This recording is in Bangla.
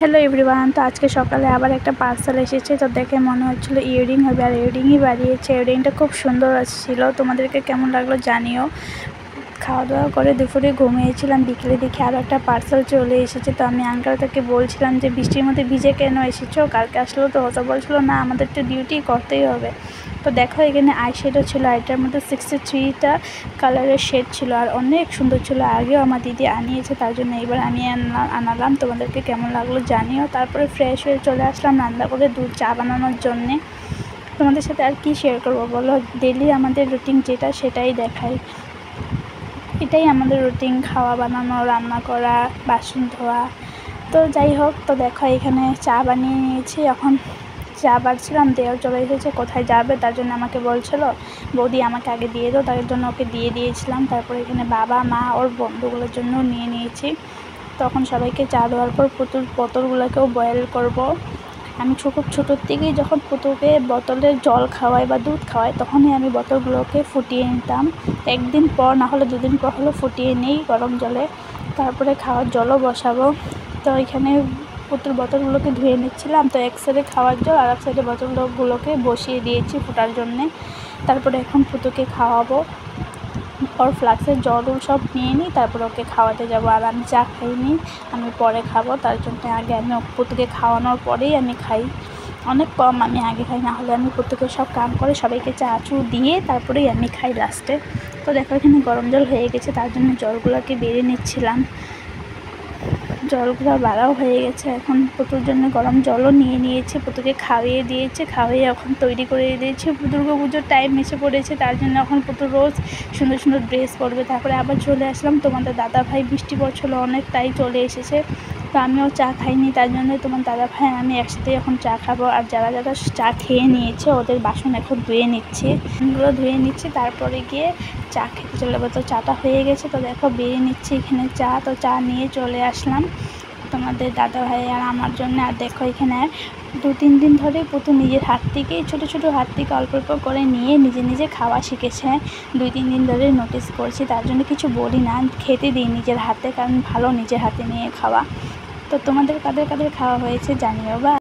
Hello everyone. তো আজকে সকালে আবার একটা পার্সেল এসেছে, তো দেখে মনে হচ্ছিলো ইয়াররিং হবে, আর ইয়াররিংই বাড়িয়েছে। ইয়াররিংটা খুব সুন্দর ছিল, তোমাদেরকে কেমন লাগলো জানিও। খাওয়া দাওয়া করে দুপুরে ঘুমিয়েছিলাম, বিকেলে দেখি আরও একটা পার্সেল চলে এসেছে। তো আমি আঙ্কেলটাকে বলছিলাম যে বৃষ্টির মধ্যে ভিজে কেন এসেছো, কালকে আসলেও তো হতো। বলছিলো না, আমাদের তো ডিউটি করতেই হবে। তো দেখো এখানে আইশ্যাডো ছিল, এটার মধ্যে 63টা কালারের শেড ছিল, আর অনেক সুন্দর ছিল। আগেও আমার দিদি আনিয়েছে, তার জন্য এবার আমি আনালাম। তোমাদেরকে কেমন লাগলো জানিও। তারপরে ফ্রেশ হয়ে চলে আসলাম রান্না করে দুধ চা বানানোর জন্যে। তোমাদের সাথে আর কি শেয়ার করবো বলো, ডেলি আমাদের রুটিন যেটা সেটাই দেখাই। এটাই আমাদের রুটিন, খাওয়া বানানো, রান্না করা, বাসন ধোয়া। তো যাই হোক, তো দেখো এখানে চা বানিয়ে নিয়েছি। এখন চা বাড়ছিলাম, দেওয়ার চলে এসেছে, কোথায় যাবে তার জন্য আমাকে বলছিল বৌদি আমাকে আগে দিয়ে দাও, তার জন্য ওকে দিয়ে দিয়েছিলাম। তারপরে এখানে বাবা মা ওর বন্ধুগুলোর জন্য নিয়ে নিয়েছি। তখন সবাইকে চা দেওয়ার পর বোতলগুলোকেও বয়েল করব। আমি খুব ছোটোর থেকেই যখন পুতুকে বোতলের জল খাওয়াই বা দুধ খাওয়াই, তখনই আমি বোতলগুলোকে ফুটিয়ে নিতাম। একদিন পর না হলে দুদিন পর হলে ফুটিয়ে নিই গরম জলে, তারপরে খাওয়ার জলও বসাবো। তো এখানে পুতুর বোতলগুলোকে ধুয়ে নিচ্ছিলাম। তো এক সাইডে খাওয়ার জল আর এক সাইডে বোতলগুলোকে বসিয়ে দিয়েছি ফোটার জন্যে। তারপরে এখন পুতুকে খাওয়াবো। ওর ফ্লাক্সের জল সব নিয়ে নিই, তারপরে ওকে খাওয়াতে যাবো। আর আমি চা খাইনি, আমি পরে খাবো, তার জন্য আগে আমি পুতুকে খাওয়ানোর পরেই আমি খাই। অনেক কম আমি আগে খাই, না হলে আমি পুতুকে সব কাম করে সবাইকে চা চু দিয়ে তারপরেই আমি খাই লাস্টে। তো দেখো এখানে গরম জল হয়ে গেছে, তার জন্য জলগুলোকে বেড়ে নিচ্ছিলাম। জলগুলো বাড়াও হয়ে গেছে, এখন পুতুর জন্য গরম জলও নিয়ে নিয়েছি, পুতুকে খাইয়ে দিয়েছে, খাইয়ে এখন তৈরি করে দিয়েছি। দুর্গা পুজোর টাইম এসে পড়েছে, তার জন্য এখন পুতুর রোজ সুন্দর সুন্দর ড্রেস পরবে। তারপরে আবার চলে আসলাম, তোমাদের দাদা ভাই বৃষ্টি পড়ছিল অনেক, তাই চলে এসেছে। তো আমিও চা খাইনি, তার জন্য তোমার দাদা ভাই আমি একসাথে এখন চা খাবো। আর যারা যারা চা খেয়ে নিয়েছে ওদের বাসন এখন ধুয়ে নিচ্ছি, বাসনগুলো ধুয়ে নিচ্ছি, তারপরে গিয়ে চা খেতে চলে যাবো। তো চাটা হয়ে গেছে, তো দেখো বেরিয়ে নিচ্ছি এখানে চা। তো চা নিয়ে চলে আসলাম তোমাদের দাদা ভাই আর আমার জন্য। আর দেখো এখানে 2-3 দিন ধরে পুতু নিজের হাত থেকেই ছোটো ছোটো হাত থেকে অল্প অল্প করে নিয়ে নিজে নিজে খাওয়া শিখেছে। 2-3 দিন ধরে নোটিস করছি, তার জন্য কিছু বলি না, খেতে দিই নিজের হাতে, কারণ ভালো নিজের হাতে নিয়ে খাওয়া। তো তোমাদের কাদের কাদের খাওয়া হয়েছে জানিও বা।